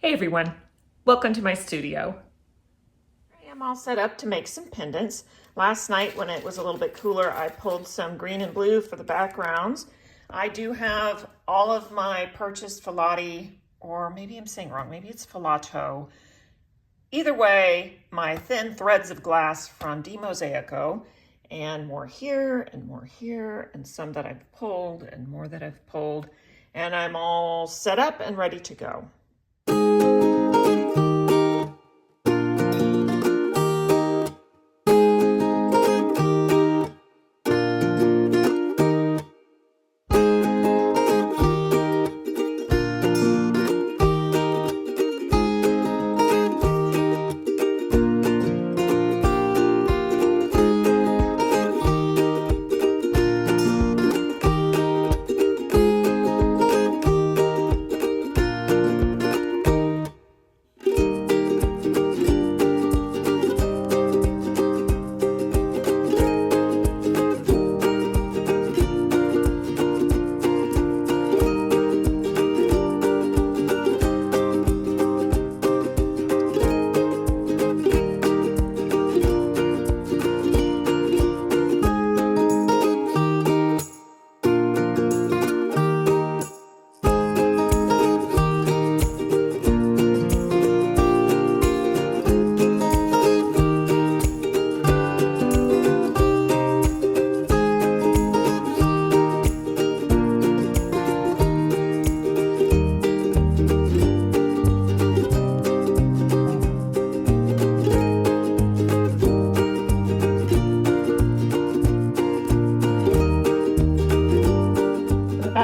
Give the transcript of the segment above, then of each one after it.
Hey everyone, welcome to my studio. I am all set up to make some pendants. Last night when it was a little bit cooler, I pulled some green and blue for the backgrounds. I do have all of my purchased filati, or maybe I'm saying wrong, maybe it's filato. Either way, my thin threads of glass from Mosaico, and more here and more here, and some that I've pulled and more that I've pulled, and I'm all set up and ready to go.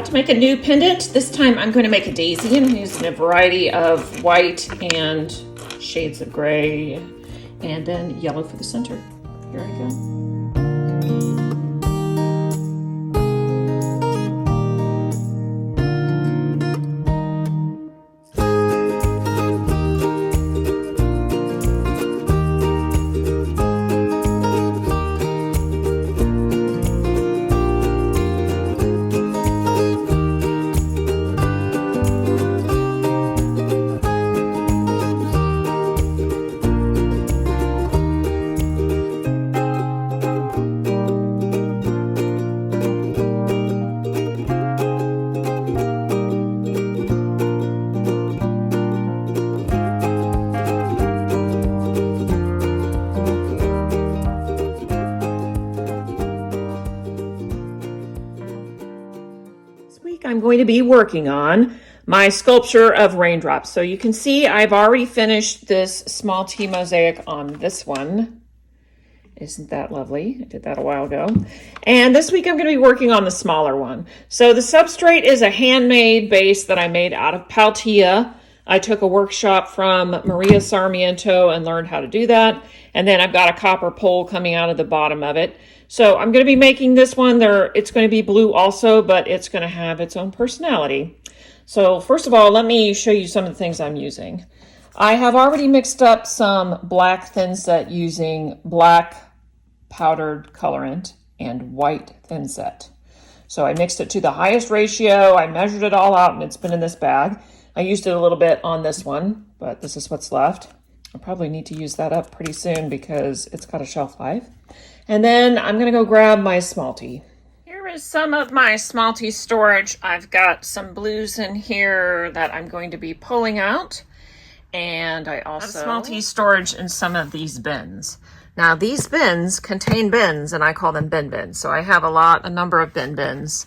To make a new pendant. This time I'm going to make a daisy, and I'm using a variety of white and shades of gray and then yellow for the center. Here I go. I'm going to be working on my sculpture of raindrops. So you can see I've already finished this smalti mosaic on this one. Isn't that lovely? I did that a while ago. And this week I'm going to be working on the smaller one. So the substrate is a handmade base that I made out of Paltiya. I took a workshop from Maria Sarmiento and learned how to do that. And then I've got a copper pole coming out of the bottom of it. So I'm going to be making this one there. It's going to be blue also, but it's going to have its own personality. So first of all, let me show you some of the things I'm using. I have already mixed up some black thin set using black powdered colorant and white thin set. So I mixed it to the highest ratio. I measured it all out and it's been in this bag. I used it a little bit on this one, but this is what's left. I'll probably need to use that up pretty soon because it's got a shelf life. And then I'm going to go grab my smalti. Here is some of my smalti storage. I've got some blues in here that I'm going to be pulling out. And I also have smalti storage in some of these bins. Now these bins contain bins and I call them bin bins. So I have a number of bin bins.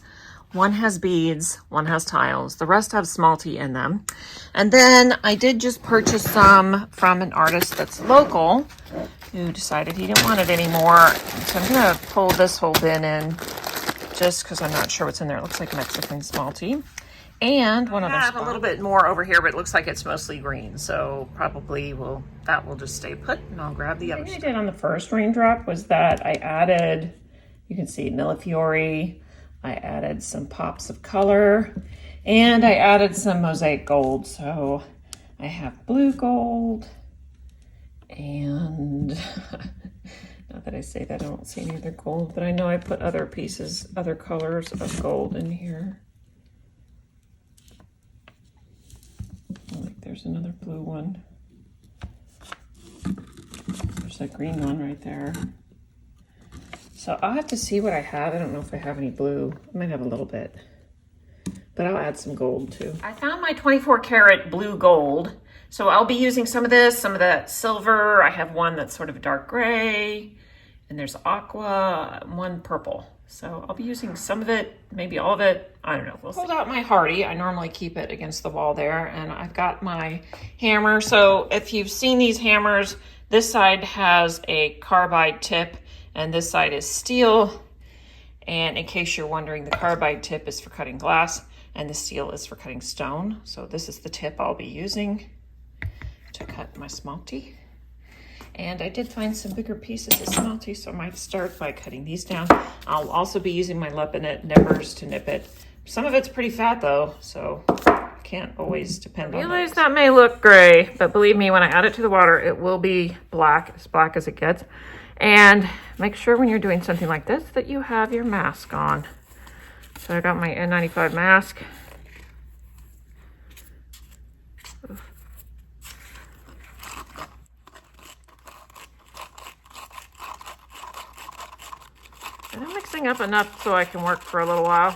One has beads, one has tiles. The rest have smalti in them. And then I did just purchase some from an artist that's local who decided he didn't want it anymore. So I'm going to pull this whole bin in just because I'm not sure what's in there. It looks like Mexican smalti. And one other spot. I have a little bit more over here, but it looks like it's mostly green. So probably that will just stay put and I'll grab the other stuff. What I did on the first raindrop was that I added, you can see millefiori. I added some pops of color and I added some mosaic gold. So I have blue gold and not that I say that, I don't see any other gold, but I know I put other pieces, other colors of gold in here. Like there's another blue one. There's that green one right there. So I'll have to see what I have. I don't know if I have any blue. I might have a little bit, but I'll add some gold too. I found my 24 karat blue gold. So I'll be using some of this, some of that silver. I have one that's sort of a dark gray, and there's aqua, one purple. So I'll be using some of it, maybe all of it. I don't know. We'll pulled out my hardie. I normally keep it against the wall there, and I've got my hammer. So if you've seen these hammers, this side has a carbide tip, and this side is steel. And in case you're wondering, the carbide tip is for cutting glass, and the steel is for cutting stone. So this is the tip I'll be using to cut my smalti. And I did find some bigger pieces of smalti, so I might start by cutting these down. I'll also be using my Lepinette nippers to nip it. Some of it's pretty fat though, so can't always depend on that. I realize that may look gray, but believe me, when I add it to the water, it will be black as it gets. And make sure when you're doing something like this that you have your mask on. So I got my N95 mask. And I'm mixing up enough so I can work for a little while.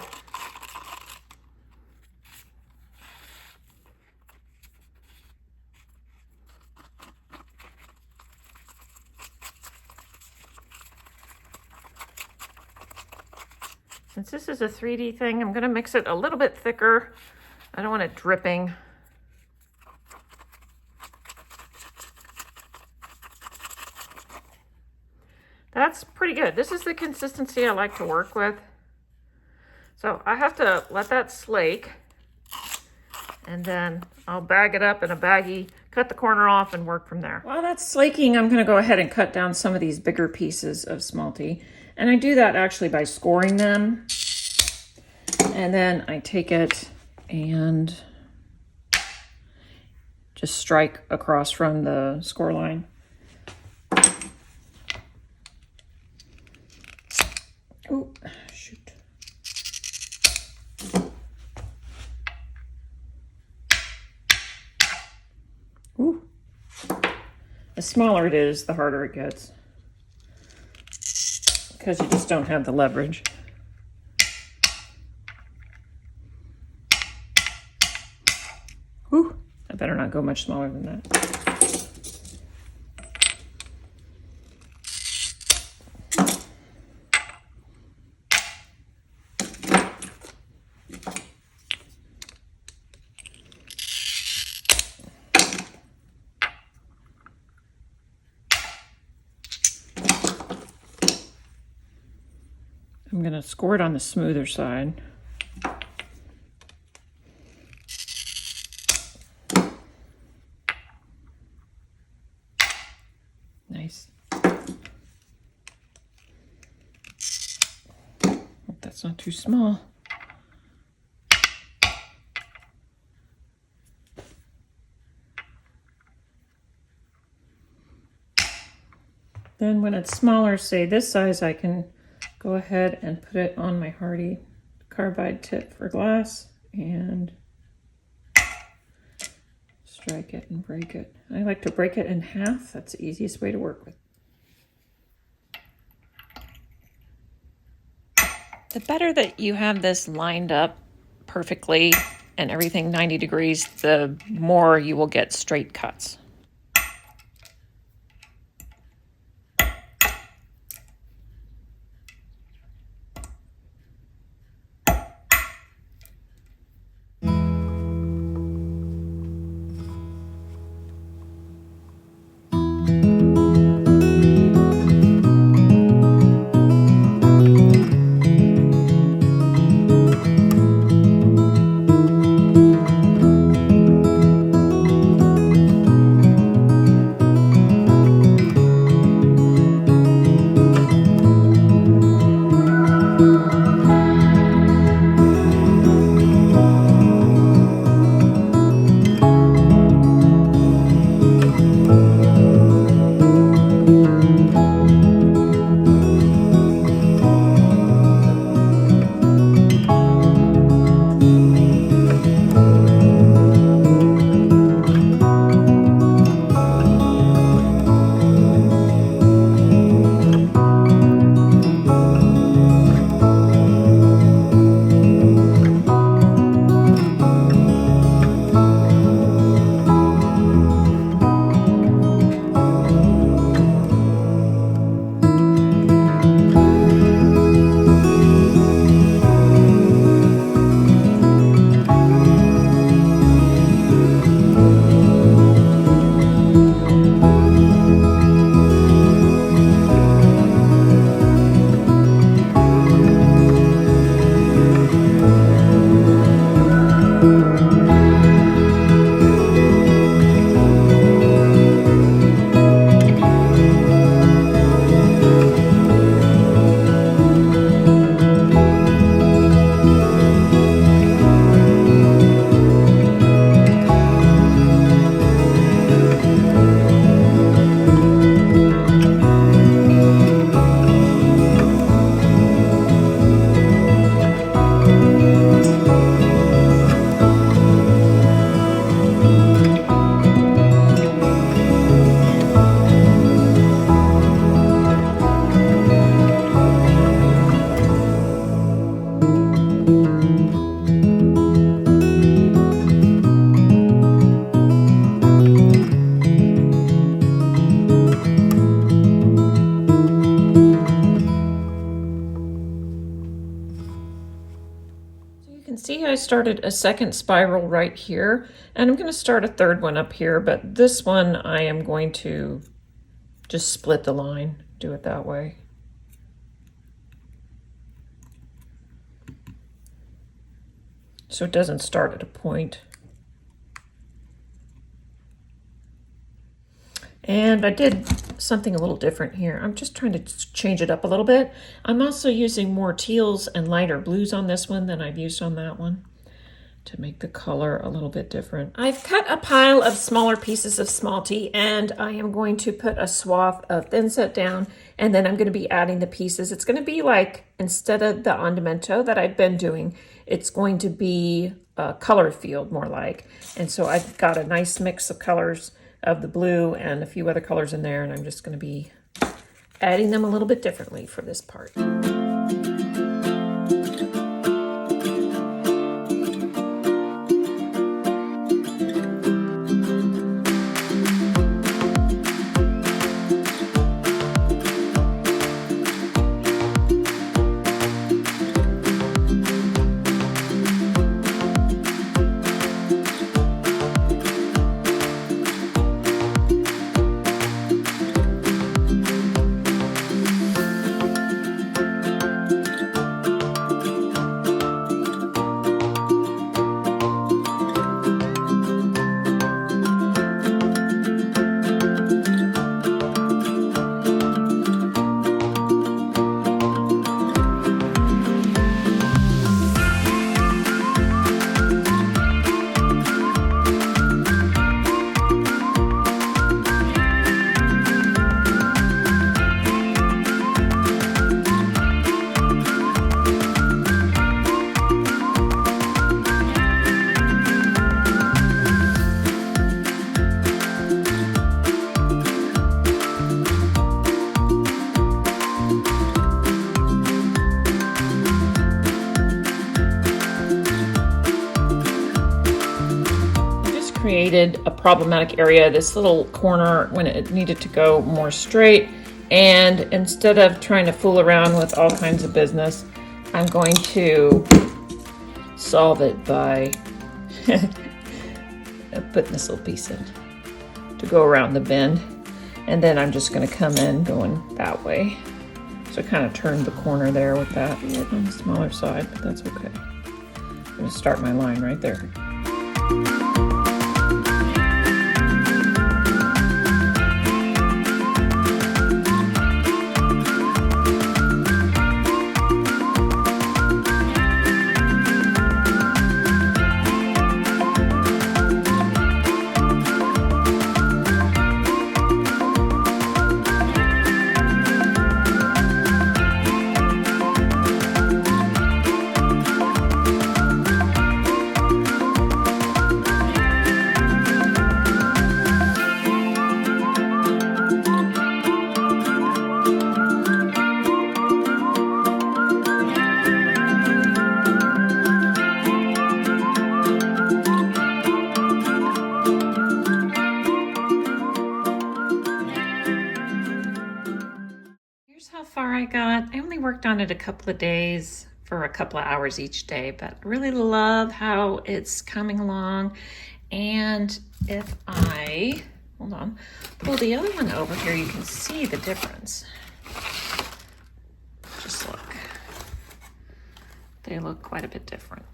Since this is a 3D thing, I'm going to mix it a little bit thicker. I don't want it dripping. That's pretty good. This is the consistency I like to work with. So I have to let that slake, and then I'll bag it up in a baggie, cut the corner off, and work from there. While that's slaking, I'm going to go ahead and cut down some of these bigger pieces of smalti. And I do that actually by scoring them. And then I take it and just strike across from the score line. Oh, shoot. Ooh. The smaller it is, the harder it gets, because you just don't have the leverage. Ooh, I better not go much smaller than that. I'm going to score it on the smoother side. Nice. Hope that's not too small. Then when it's smaller, say this size, I can go ahead and put it on my hardie carbide tip for glass and strike it and break it. I like to break it in half. That's the easiest way to work with. The better that you have this lined up perfectly and everything 90 degrees, the more you will get straight cuts. started a second spiral right here, and I'm going to start a third one up here, but this one I am going to just split the line, do it that way. So it doesn't start at a point. And I did something a little different here. I'm just trying to change it up a little bit. I'm also using more teals and lighter blues on this one than I've used on that one to make the color a little bit different. I've cut a pile of smaller pieces of smalti, and I am going to put a swath of thin set down, and then I'm going to be adding the pieces. It's going to be like, instead of the ondimento that I've been doing, it's going to be a color field more like. And so I've got a nice mix of colors of the blue and a few other colors in there, and I'm just going to be adding them a little bit differently for this part. Created a problematic area, this little corner, when it needed to go more straight, and instead of trying to fool around with all kinds of business, I'm going to solve it by putting this little piece in to go around the bend, and then I'm just going to come in going that way. So I kind of turned the corner there with that on the smaller side, but that's okay. I'm going to start my line right there. I only worked on it a couple of days for a couple of hours each day, but I really love how it's coming along. And if I, hold on, pull the other one over here, you can see the difference. Just look. They look quite a bit different.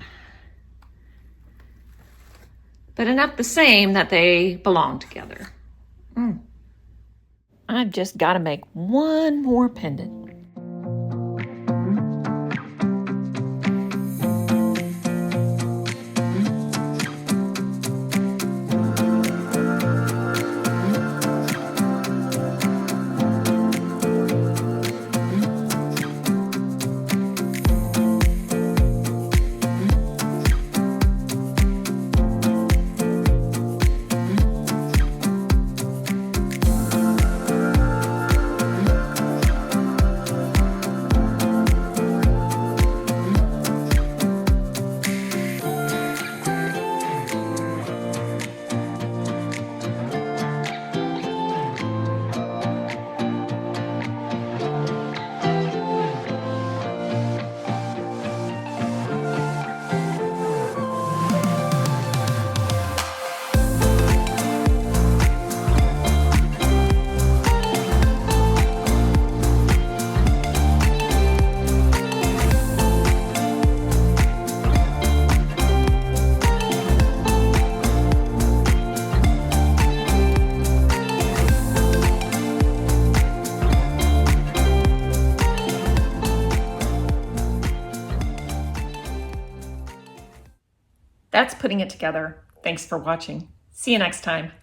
But enough the same that they belong together. I've just got to make one more pendant. That's putting it together. Thanks for watching. See you next time.